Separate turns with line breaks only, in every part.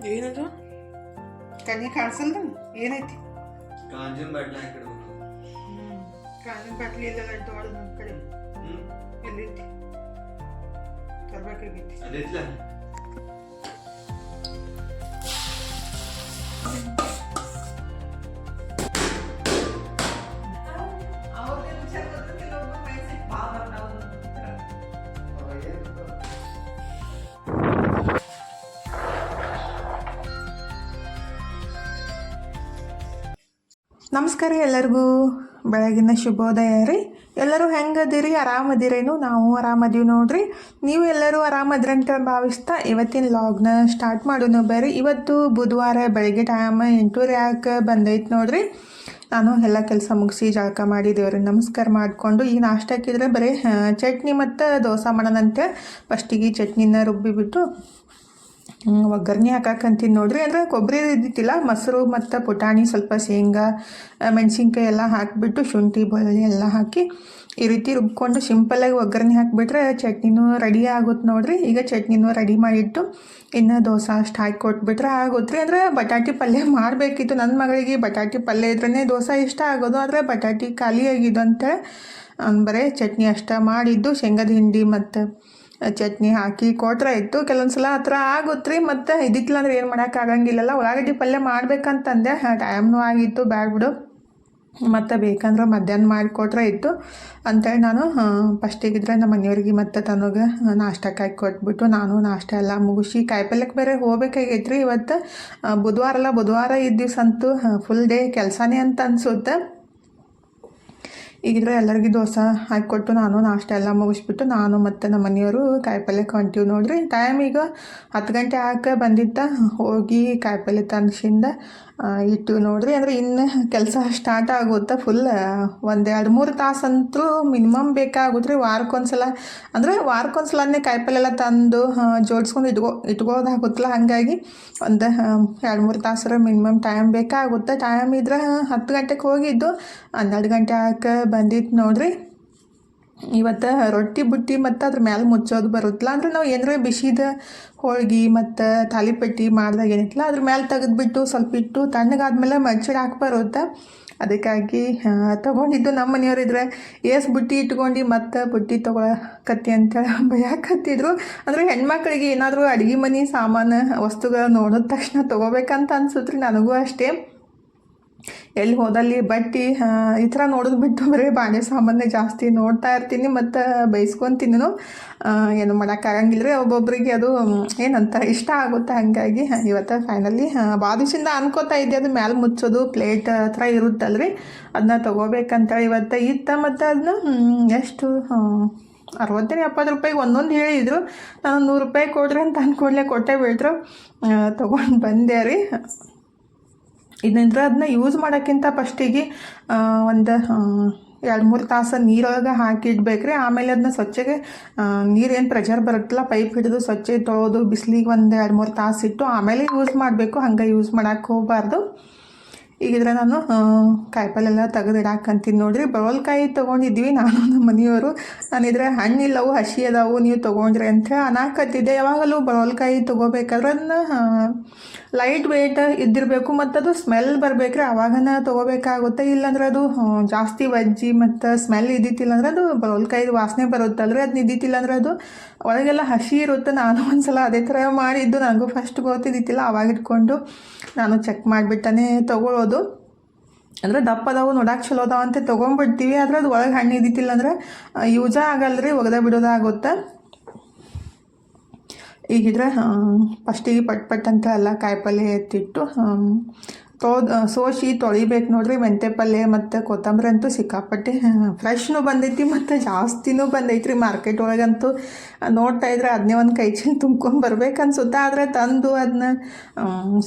ಏನದು ಕಣ್ಣಿ ಕಾಣಿಸಲ್ಲ ಏನೈತಿ
ಕಾಂಜಿನ ಬಾಟ್ಲಿ ಹಾಕಿಡ್ಬೇಕು.
ಕಾಣಿನ ಬಾಟ್ಲಿ ಇಲ್ಲ ದೊಡ್ಡ ನಮ್ಮ ಕಡೆ ಎಲ್ಲೈತಿ ತರ್ಬೇಕಾಗೈತಿ.
ಅದೈತಿಲ್ಲ
ನಮಸ್ಕಾರ ಎಲ್ಲರಿಗೂ ಬೆಳಗಿನ ಶುಭೋದಯ ರೀ. ಎಲ್ಲರೂ ಹೆಂಗದಿರಿ? ಆರಾಮದಿರೇನು? ನಾವು ಆರಾಮದೀವಿ ನೋಡ್ರಿ. ನೀವು ಎಲ್ಲರೂ ಆರಾಮದ್ರಂತ ಭಾವಿಸ್ತಾ ಇವತ್ತಿನ ಲಾಗ್ನ ಸ್ಟಾರ್ಟ್ ಮಾಡೋಣ ಬರ್ರಿ. ಇವತ್ತು ಬುಧವಾರ ಬೆಳಗ್ಗೆ ಟೈಮ್ 8:30 ಯಾಕೆ ಬಂದೈತೆ ನೋಡ್ರಿ. ನಾನು ಎಲ್ಲ ಕೆಲಸ ಮುಗಿಸಿ ಜಳಕ ಮಾಡಿ ದೇವ್ರಿಗೆ ನಮಸ್ಕಾರ ಮಾಡಿಕೊಂಡು ಈಗ ನಾಷ್ಟ ಹಾಕಿದ್ರೆ ಬರೀ ಚಟ್ನಿ ಮತ್ತು ದೋಸೆ ಮಾಡೋಣಂತೆ. ಫಸ್ಟಿಗೆ ಚಟ್ನಿನ ರುಬ್ಬಿಬಿಟ್ಟು ಒಗ್ಗರಣೆ ಹಾಕಂತೀನಿ ನೋಡ್ರಿ. ಅಂದರೆ ಕೊಬ್ಬರಿ ಇದ್ದಿತ್ತಿಲ್ಲ, ಮೊಸರು ಮತ್ತು ಪುಟಾಣಿ, ಸ್ವಲ್ಪ ಶೇಂಗಾ, ಮೆಣಸಿನ್ಕಾಯಿ ಎಲ್ಲ ಹಾಕಿಬಿಟ್ಟು ಶುಂಠಿ ಬೆಳ್ಳುಳ್ಳಿ ಎಲ್ಲ ಹಾಕಿ ಈ ರೀತಿ ರುಬ್ಕೊಂಡು ಸಿಂಪಲ್ಲಾಗಿ ಒಗ್ಗರಣೆ ಹಾಕಿಬಿಟ್ರೆ ಚಟ್ನಿನೂ ರೆಡಿ ಆಗುತ್ತೆ ನೋಡ್ರಿ. ಈಗ ಚಟ್ನಿನೂ ರೆಡಿ ಮಾಡಿಟ್ಟು ಇನ್ನು ದೋಸೆ ಅಷ್ಟು ಹಾಕಿ ಕೊಟ್ಬಿಟ್ರೆ ಆಗುತ್ತೆ ರೀ. ಅಂದರೆ ಬಟಾಟಿ ಪಲ್ಯ ಮಾಡಬೇಕಿತ್ತು. ನನ್ನ ಮಗಳಿಗೆ ಬಟಾಟಿ ಪಲ್ಯ ಇದ್ರೇ ದೋಸೆ ಇಷ್ಟ ಆಗೋದು. ಆದರೆ ಬಟಾಟಿ ಖಾಲಿ ಆಗಿದ್ದು ಅಂತೇಳಿ ಬರೀ ಚಟ್ನಿ ಅಷ್ಟೇ ಮಾಡಿದ್ದು. ಶೇಂಗಾದ ಹಿಂಡಿ ಮತ್ತು ಚಟ್ನಿ ಹಾಕಿ ಕೊಟ್ರೆ ಇತ್ತು. ಕೆಲವೊಂದು ಸಲ ಆ ಥರ ಆಗುತ್ತೆ ರೀ. ಮತ್ತು ಇದ್ದಿತ್ತಿಲ್ಲ ಅಂದ್ರೆ ಏನು ಮಾಡೋಕ್ಕಾಗಂಗಿಲ್ಲಲ್ಲ. ಉಳ್ಳಾಗಡ್ಡಿ ಪಲ್ಯ ಮಾಡ್ಬೇಕಂತಂದೆ, ಟೈಮ್ನೂ ಆಗಿತ್ತು, ಬ್ಯಾಡ ಬಿಡು ಮತ್ತು ಬೇಕಂದ್ರೆ ಮಧ್ಯಾಹ್ನ ಮಾಡಿಕೊಟ್ರೆ ಇತ್ತು ಅಂತೇಳಿ ನಾನು ಫಸ್ಟಿಗಿದ್ರೆ ನಮ್ಮ ಮನೆಯವ್ರಿಗೆ ಮತ್ತು ತನಗೆ ನಾಷ್ಟಕ್ಕೆ ಹಾಕಿ ಕೊಟ್ಬಿಟ್ಟು ನಾನು ನಾಷ್ಟ ಎಲ್ಲ ಮುಗಿಸಿ ಕಾಯಿಪಲ್ಯಕ್ಕೆ ಬೇರೆ ಹೋಗ್ಬೇಕಾಗೈತೆ ರೀ. ಇವತ್ತು ಬುಧವಾರ ಇದ್ದ ದಿವ್ಸ ಅಂತೂ ಫುಲ್ ಡೇ ಕೆಲಸನೇ ಅಂತ ಅನಿಸುತ್ತೆ. ಈಗಿದ್ರೆ ಎಲ್ಲರಿಗೂ ದೋಸೆ ಹಾಕಿಕೊಟ್ಟು ನಾನು ನಾಷ್ಟ ಎಲ್ಲ ಮುಗಿಸ್ಬಿಟ್ಟು ನಾನು ಮತ್ತು ನಮ್ಮ ಮನೆಯವರು ಕಾಯಿಪಲ್ಯಕ್ಕೆ ಹೊಂಟೀವಿ ನೋಡ್ರಿ. ಟೈಮ್ ಈಗ 10 ಗಂಟೆ ಆಕೆ ಬಂದಿದ್ದ. ಹೋಗಿ ಕಾಯಿಪಲ್ಯ ತಂದ್ಸಿಂದ ಇಟ್ಟಿವಿ ನೋಡ್ರಿ. ಅಂದರೆ ಇನ್ನು ಕೆಲಸ ಸ್ಟಾರ್ಟ್ ಆಗುತ್ತೆ. ಫುಲ್ 1-2-3 ತಾಸು ಅಂತೂ ಮಿನಿಮಮ್ ಬೇಕಾಗುತ್ತೆ ರೀ. ವಾರಕ್ಕೊಂದ್ಸಲ ಅಂದರೆ ವಾರಕ್ಕೊಂದ್ಸಲನೇ ಕಾಯಿಪಲ್ಯ ಎಲ್ಲ ತಂದು ಜೋಡಿಸ್ಕೊಂಡು ಇಟ್ಕೋದಾಗುತ್ತಲ್ಲ. ಹಾಗಾಗಿ ಒಂದು 2-3 ತಾಸರ ಮಿನಿಮಮ್ ಟೈಮ್ ಬೇಕಾಗುತ್ತೆ. ಟೈಮ್ ಇದ್ರೆ 10 ಗಂಟೆಗೆ ಹೋಗಿದ್ದು 12 ಗಂಟೆ ಆಕೆ ಬಂದಿತ್ತು ನೋಡ್ರಿ. ಇವತ್ತು ರೊಟ್ಟಿ ಬುಟ್ಟಿ ಮತ್ತು ಅದ್ರ ಮೇಲೆ ಮುಚ್ಚೋದು ಬರುತ್ತಲ್ಲ. ಅಂದರೆ ನಾವು ಏನಾರ ಬಿಸಿದ ಹೋಳ್ಗೆ ಮತ್ತು ತಾಲಿಪಟ್ಟಿ ಮಾಡಿದಾಗ ಏನಿತ್ತಲ್ಲ ಅದ್ರ ಮೇಲೆ ತೆಗೆದ್ಬಿಟ್ಟು ಸ್ವಲ್ಪ ಇಟ್ಟು ತಣ್ಣಗಾದ್ಮೇಲೆ ಮಡ್ಚಿಡ್ ಹಾಕಿ ಬರುತ್ತೆ. ಅದಕ್ಕಾಗಿ ತೊಗೊಂಡಿದ್ದು. ನಮ್ಮ ಮನೆಯವರಿದ್ರೆ ಬುಟ್ಟಿ ಇಟ್ಕೊಂಡು ಮತ್ತು ಬುಟ್ಟಿ ತೊಗೊಳಕತ್ತಿ ಅಂತೇಳಿ ಭಯಕತ್ತಿದ್ರು. ಅಂದರೆ ಹೆಣ್ಮಕ್ಳಿಗೆ ಏನಾದರೂ ಅಡುಗೆ ಮನೆ ಸಾಮಾನು ವಸ್ತುಗಳು ನೋಡಿದ ತಕ್ಷಣ ತೊಗೋಬೇಕಂತ ಅನ್ಸುತ್ತೆ ರೀ. ನನಗೂ ಅಷ್ಟೇ. ಎಲ್ಲಿ ಹೋದಲ್ಲಿ ಬಟ್ಟೆ ಈ ಥರ ನೋಡೋದು ಬಿಟ್ಟು ಬರೀ ಬಾಂಡೆ ಸಾಮಾನೇ ಜಾಸ್ತಿ ನೋಡ್ತಾ ಇರ್ತೀನಿ ಮತ್ತು ಬೈಸ್ಕೊತೀನಿನು. ಏನು ಮಾಡೋಕ್ಕಾಗಂಗಿಲ್ಲ ರೀ. ಒಬ್ಬೊಬ್ಬರಿಗೆ ಅದು ಏನಂತ ಇಷ್ಟ ಆಗುತ್ತೆ. ಹಾಗಾಗಿ ಇವತ್ತು ಫೈನಲಿ ಭಾಳ ದಿವಸದಿಂದ ಅನ್ಕೋತಾ ಇದ್ದೆ ಅದು ಮ್ಯಾಲೆ ಮುಚ್ಚೋದು ಪ್ಲೇಟ್ ಥರ ಇರುತ್ತಲ್ರಿ, ಅದನ್ನ ತೊಗೋಬೇಕಂತೇಳಿ ಇವತ್ತು ಇತ್ತು. ಮತ್ತು ಅದನ್ನ ಎಷ್ಟು 60-70 ರೂಪಾಯಿಗೆ ಒಂದೊಂದು ಹೇಳಿದರು. ನಾನು 100 ರೂಪಾಯಿ ಕೊಡ್ರಿ ಅಂತ ಅಂದ್ಕೊಡ್ಲೆ ಕೊಟ್ಟೆ ಬಿಟ್ರು. ತೊಗೊಂಡು ಬಂದೆ ರೀ. ಇದರಿಂದ ಅದನ್ನ ಯೂಸ್ ಮಾಡೋಕ್ಕಿಂತ ಫಸ್ಟಿಗೆ ಒಂದು 2-3 ತಾಸು ನೀರೊಳಗೆ ಹಾಕಿಡ್ಬೇಕು ರೀ. ಆಮೇಲೆ ಅದನ್ನ ಸ್ವಚ್ಛಗೆ ನೀರೇನು ಪ್ರೆಷರ್ ಬರುತ್ತಲ್ಲ ಪೈಪ್ ಹಿಡಿದು ಸ್ವಚ್ಛ ತೊಳೆದು ಬಿಸಿಲಿಗೆ ಒಂದು 2-3 ತಾಸು ಇಟ್ಟು ಆಮೇಲೆ ಯೂಸ್ ಮಾಡಬೇಕು. ಹಂಗೆ ಯೂಸ್ ಮಾಡೋಕ್ಕೆ ಹೋಗಬಾರ್ದು. ಈಗಿದ್ರೆ ನಾನು ಕಾಯಿಪಲ್ಲೆಲ್ಲ ತೆಗೆದಿಡಾಕಂತೀನಿ ನೋಡ್ರಿ. ಬರೋಲ್ಕಾಯಿ ತೊಗೊಂಡಿದ್ವಿ ನಾನು ನಮ್ಮ ಮನೆಯವರು. ನಾನಿದ್ರೆ ಹಣ್ಣಿಲ್ಲವು ಹಸಿ ಅದಾವು ನೀವು ತೊಗೊಂಡ್ರಿ ಅಂಥೇಳಿ ಅನ್ನಾಕತ್ತಿದ್ದೆ. ಯಾವಾಗಲೂ ಬರೋಲ್ಕಾಯಿ ತೊಗೋಬೇಕಾದ್ರೆ ಅದನ್ನ ಲೈಟ್ ವೆಯ್ಟ್ ಇದ್ದಿರಬೇಕು ಮತ್ತು ಅದು ಸ್ಮೆಲ್ ಬರಬೇಕ್ರಿ. ಆವಾಗನ ತೊಗೋಬೇಕಾಗುತ್ತೆ. ಇಲ್ಲಾಂದ್ರೆ ಅದು ಜಾಸ್ತಿ ವಜ್ಜಿ ಮತ್ತು ಸ್ಮೆಲ್ ಇದ್ದಿತ್ತಿಲ್ಲ ಅಂದ್ರೆ ಅದು ಬರೋಲ್ಕಾಯಿದು ವಾಸನೆ ಬರುತ್ತಲ್ರಿ. ಅದನ್ನ ಇದ್ದಿತ್ತಿಲ್ಲ ಅಂದ್ರೆ ಅದು ಒಳಗೆಲ್ಲ ಹಸಿ ಇರುತ್ತೆ. ನಾನು ಒಂದ್ಸಲ ಅದೇ ಥರ ಮಾಡಿದ್ದು. ನನಗೂ ಫಸ್ಟ್ ಗೊತ್ತಿದ್ದಿತ್ತಿಲ್ಲ. ಆವಾಗ ಇಟ್ಕೊಂಡು ನಾನು ಚೆಕ್ ಮಾಡಿಬಿಟ್ಟನೇ ತೊಗೊಳ್ಳೋದು. ಅಂದರೆ ದಪ್ಪ ಅದಾವು ನೋಡಕ್ಕೆ ಚಲೋ ಅದಾವ ಅಂತ ತೊಗೊಂಡ್ಬಿಡ್ತೀವಿ. ಆದರೆ ಅದು ಒಳಗೆ ಹಣ್ಣು ಇದ್ದಿತ್ತಿಲ್ಲ ಅಂದ್ರೆ ಯೂಸೇ ಆಗಲ್ಲ ರೀ, ಒಗೆದ ಬಿಡೋದಾಗುತ್ತೆ. ಈಗಿದ್ರೆ ಫಸ್ಟಿಗೆ ಪಟ್ ಅಂತ ಎಲ್ಲ ಕಾಯಿಪಲ್ಯ ಎತ್ತಿಟ್ಟು ಸೋಸಿ ತೊಳಿಬೇಕು ನೋಡ್ರಿ. ಮೆಂತ್ಯ ಪಲ್ಯ ಮತ್ತು ಕೊತ್ತಂಬರಿ ಅಂತೂ ಸಿಕ್ಕಾಪಟ್ಟೆ ಫ್ರೆಶ್ನೂ ಬಂದೈತಿ ಮತ್ತು ಜಾಸ್ತಿನೂ ಬಂದೈತಿ ರೀ. ಮಾರ್ಕೆಟ್ ಒಳಗಂತೂ ನೋಡ್ತಾ ಇದ್ರೆ ಅದನ್ನೇ ಒಂದು ಕೈ ಚೀಲ ತುಂಬ್ಕೊಂಡು ಬರ್ಬೇಕು ಅನ್ಸುತ್ತೆ. ಆದರೆ ತಂದು ಅದನ್ನ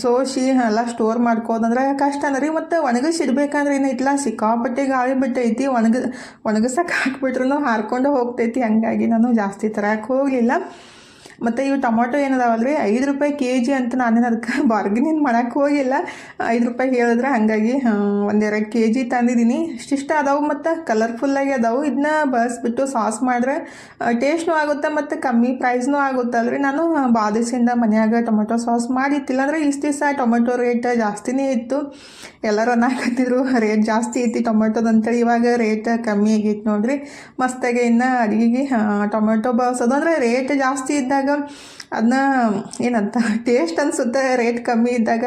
ಸೋಸಿ ಎಲ್ಲ ಸ್ಟೋರ್ ಮಾಡ್ಕೋದಂದ್ರೆ ಕಷ್ಟ ರೀ. ಮತ್ತು ಒಣಗಿಸಿಡ್ಬೇಕಂದ್ರೆ ಏನೈತಿಲ್ಲ ಸಿಕ್ಕಾಪಟ್ಟೆ ಗಾಳಿ ಬಿಟ್ಟೈತಿ. ಒಣಗಿಸಕ್ಕೆ ಹಾಕ್ಬಿಟ್ರು ಹಾರ್ಕೊಂಡು ಹೋಗ್ತೈತಿ. ಹಂಗಾಗಿ ನಾನು ಜಾಸ್ತಿ ತರಕ್ಕೆ ಹೋಗಲಿಲ್ಲ. ಮತ್ತು ಇವು ಟೊಮೊಟೊ ಏನದಾವಲ್ಲ ರೀ 5 ರೂಪಾಯಿ kg ಅಂತ ನಾನೇನು ಅದಕ್ಕೆ ಬಾರ್ಗೇನಿಂಗ್ ಮಾಡೋಕ್ಕೆ ಹೋಗಿಲ್ಲ. 5 ರೂಪಾಯಿ ಹೇಳಿದ್ರೆ ಹಾಗಾಗಿ 1-2 kg ತಂದಿದ್ದೀನಿ. ಇಷ್ಟಿಷ್ಟ ಅದಾವೆ ಮತ್ತು ಕಲರ್ಫುಲ್ಲಾಗಿ ಅದಾವೆ. ಇದನ್ನ ಬಳಸ್ಬಿಟ್ಟು ಸಾಸ್ ಮಾಡಿದ್ರೆ ಟೇಸ್ಟ್ನೂ ಆಗುತ್ತೆ ಮತ್ತು ಕಮ್ಮಿ ಪ್ರೈಸ್ನೂ ಆಗುತ್ತಲ್ರಿ. ನಾನು ಭಾಳ ದಿವಸದಿಂದ ಮನ್ಯಾಗ ಟೊಮೊಟೊ ಸಾಸ್ ಮಾಡಿತ್ತಿಲ್ಲ. ಅಂದರೆ ಇಷ್ಟು ದಿವಸ ಟೊಮೊಟೊ ರೇಟ್ ಜಾಸ್ತಿನೇ ಇತ್ತು. ಎಲ್ಲರೂ ಅನ್ನಕತ್ತಿದ್ರು ರೇಟ್ ಜಾಸ್ತಿ ಐತಿ ಟೊಮೊಟೊದು ಅಂತೇಳಿ. ಇವಾಗ ರೇಟ್ ಕಮ್ಮಿ ಆಗೈತಿ ನೋಡ್ರಿ. ಮಸ್ತಾಗಿ ಇನ್ನು ಅಡುಗೆಗೆ ಟೊಮೆಟೊ ಬಳಸೋದು ಅಂದರೆ ರೇಟ್ ಜಾಸ್ತಿ ಇದ್ದಾಗ ಅದನ್ನ ಏನಂತ ಟೇಸ್ಟ್ ಅನಿಸುತ್ತೆ. ರೇಟ್ ಕಮ್ಮಿ ಇದ್ದಾಗ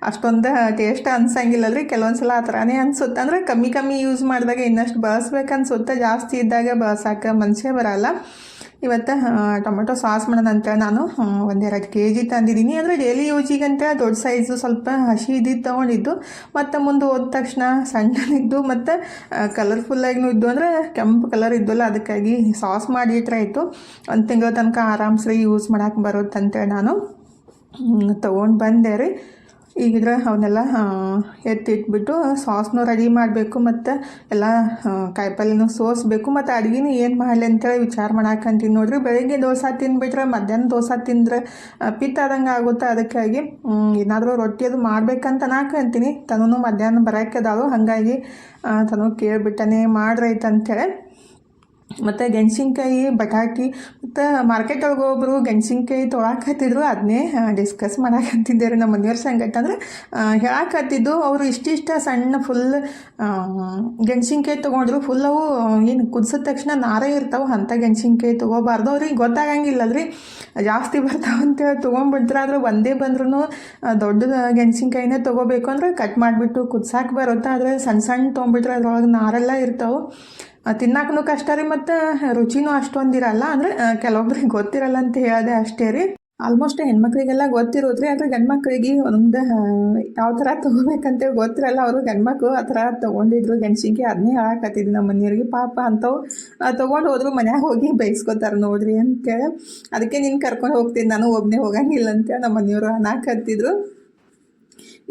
ಅಷ್ಟೊಂದು ಟೇಸ್ಟ್ ಅನ್ಸಂಗಿಲ್ಲಲ್ರಿ. ಕೆಲವೊಂದು ಸಲ ಆ ಥರನೇ ಅನಿಸುತ್ತೆ. ಅಂದರೆ ಕಮ್ಮಿ ಯೂಸ್ ಮಾಡಿದಾಗ ಇನ್ನಷ್ಟು ಬಳಸ್ಬೇಕು ಅನ್ಸುತ್ತೆ. ಜಾಸ್ತಿ ಇದ್ದಾಗ ಬಳಸೋಕೆ ಮನಸ್ಸೇ ಬರಲ್ಲ. ಇವತ್ತು ಟೊಮೆಟೊ ಸಾಸ್ ಮಾಡೋಣ ಅಂತೇಳಿ ನಾನು 1-2 kg ತಂದಿದ್ದೀನಿ. ಅಂದರೆ ಡೈಲಿ ಯೂಜಿಗಂತ ದೊಡ್ಡ ಸೈಜು ಸ್ವಲ್ಪ ಹಸಿ ಇದ್ದಿದ್ದು ತೊಗೊಂಡಿದ್ದು. ಮತ್ತು ಮುಂದೆ ಹೋದ ತಕ್ಷಣ ಸಣ್ಣನಿದ್ದು ಮತ್ತು ಕಲರ್ಫುಲ್ಲಾಗಿನೂ ಇದ್ದು. ಅಂದರೆ ಕೆಂಪು ಕಲರ್ ಇದ್ದಲ್ಲ, ಅದಕ್ಕಾಗಿ ಸಾಸ್ ಮಾಡಿಟ್ರೆ ಆಯಿತು. 1 ತಿಂಗಳ ತನಕ ಆರಾಮ್ಸ್ರಿ ಯೂಸ್ ಮಾಡೋಕೆ ಬರುತ್ತಂತೇಳಿ ನಾನು ತೊಗೊಂಡು ಬಂದೆ ರೀ. ಈಗಿದ್ರೆ ಅವನ್ನೆಲ್ಲ ಎತ್ತಿಟ್ಬಿಟ್ಟು ಸಾಸ್ನೂ ರೆಡಿ ಮಾಡಬೇಕು ಮತ್ತು ಎಲ್ಲ ಕಾಯಿಪಲ್ಯನೂ ಸೋಸಬೇಕು. ಮತ್ತು ಅಡುಗೆನೂ ಏನು ಮಾಡಲಿ ಅಂತೇಳಿ ವಿಚಾರ ಮಾಡಾಕಂತೀನಿ ನೋಡ್ರಿ. ಬೆಳಗ್ಗೆ ದೋಸೆ ತಿಂದುಬಿಟ್ರೆ ಮಧ್ಯಾಹ್ನ ದೋಸೆ ತಿಂದರೆ ಪಿತ್ತ ಆದಂಗೆ ಆಗುತ್ತೆ. ಅದಕ್ಕಾಗಿ ಏನಾದರೂ ರೊಟ್ಟಿ ಅದು ಮಾಡ್ಬೇಕಂತ ನಾಕಂತೀನಿ. ತನೂ ಮಧ್ಯಾಹ್ನ ಬರೋಕ್ಕದಾಳು, ಹಾಗಾಗಿ ತನೂ ಕೇಳಿಬಿಟ್ಟನೆ ಮಾಡ್ರೈತೆ ಅಂಥೇಳಿ. ಮತ್ತು ಗೆಣಸಿನ್ಕಾಯಿ ಬಟಾಟಿ ಮತ್ತು ಮಾರ್ಕೆಟ್ ಒಳಗೆ ಒಬ್ಬರು ಗೆಣಸಿನ್ಕಾಯಿ ತೊಗೊಳಕತ್ತಿದ್ರು. ಅದನ್ನೇ ಡಿಸ್ಕಸ್ ಮಾಡಾಕತ್ತಿದ್ದೆ ರೀ ನಮ್ಮ ಮನೆಯವ್ರ ಸಂಗಟ. ಅಂದರೆ ಹೇಳಾಕತ್ತಿದ್ದು ಅವರು ಇಷ್ಟಿಷ್ಟ ಸಣ್ಣ ಫುಲ್ ಗೆಣಸಿನ್ಕಾಯಿ ತೊಗೊಂಡ್ರು. ಫುಲ್ ಅವು ಏನು ಕುದಿಸಿದ ತಕ್ಷಣ ನಾರೇ ಇರ್ತಾವೆ, ಅಂಥ ಗೆಣಸಿನ್ಕಾಯಿ ತೊಗೋಬಾರ್ದು. ಅವ್ರಿಗೆ ಗೊತ್ತಾಗಂಗಿಲ್ಲದ್ರಿ, ಜಾಸ್ತಿ ಬರ್ತಾವಂತೇಳಿ ತೊಗೊಂಡ್ಬಿಡ್ತಾರೆ. ಆದರೆ ಒಂದೇ ಬಂದ್ರೂ ದೊಡ್ಡ ಗೆಣಸಿನ್ಕಾಯಿನೇ ತೊಗೋಬೇಕು. ಅಂದರೆ ಕಟ್ ಮಾಡಿಬಿಟ್ಟು ಕುದ್ಸಾಕೆ ಬರುತ್ತೆ. ಆದರೆ ಸಣ್ಣ ತೊಗೊಂಡ್ಬಿಟ್ರೆ ಅದ್ರೊಳಗೆ ನಾರೆಲ್ಲ ಇರ್ತಾವೆ, ತಿನ್ನಕ್ಕೂ ಕಷ್ಟ ರೀ. ಮತ್ತು ರುಚಿನೂ ಅಷ್ಟೊಂದಿರಲ್ಲ. ಅಂದರೆ ಕೆಲವೊಬ್ರಿಗೆ ಗೊತ್ತಿರಲ್ಲ ಅಂತ ಹೇಳಿದೆ ಅಷ್ಟೇ ರೀ. ಆಲ್ಮೋಸ್ಟ್ ಹೆಣ್ಮಕ್ಳಿಗೆಲ್ಲ ಗೊತ್ತಿರೋದು ರೀ. ಆದರೆ ಗಂಡು ಮಕ್ಳಿಗೆ ಒಂದು ಯಾವ ಥರ ತೊಗೋಬೇಕಂತೇಳಿ ಗೊತ್ತಿರಲ್ಲ. ಅವರು ಗಂಡು ಮಕ್ಕಳು ಆ ಥರ ತೊಗೊಂಡಿದ್ರು ಗೆಣಸಿನ್ಕಾಯಿ. ಅದನ್ನೇ ಹೇಳಾಕತ್ತಿದ್ವಿ ನಮ್ಮ ಮನೆಯವ್ರಿಗೆ. ಪಾಪ ಅಂಥವು ತೊಗೊಂಡು ಹೋದ್ರು ಮನ್ಯಾಗ ಹೋಗಿ ಬೈಸ್ಕೊತಾರೆ ನೋಡ್ರಿ ಅಂತೇಳಿ. ಅದಕ್ಕೆ ನೀನು ಕರ್ಕೊಂಡು ಹೋಗ್ತೀನಿ, ನಾನು ಒಬ್ಬನೇ ಹೋಗಂಗಿಲ್ಲ ಅಂತೇಳಿ ನಮ್ಮ ಮನೆಯವರು ಅನ್ನಕತ್ತಿದ್ರು.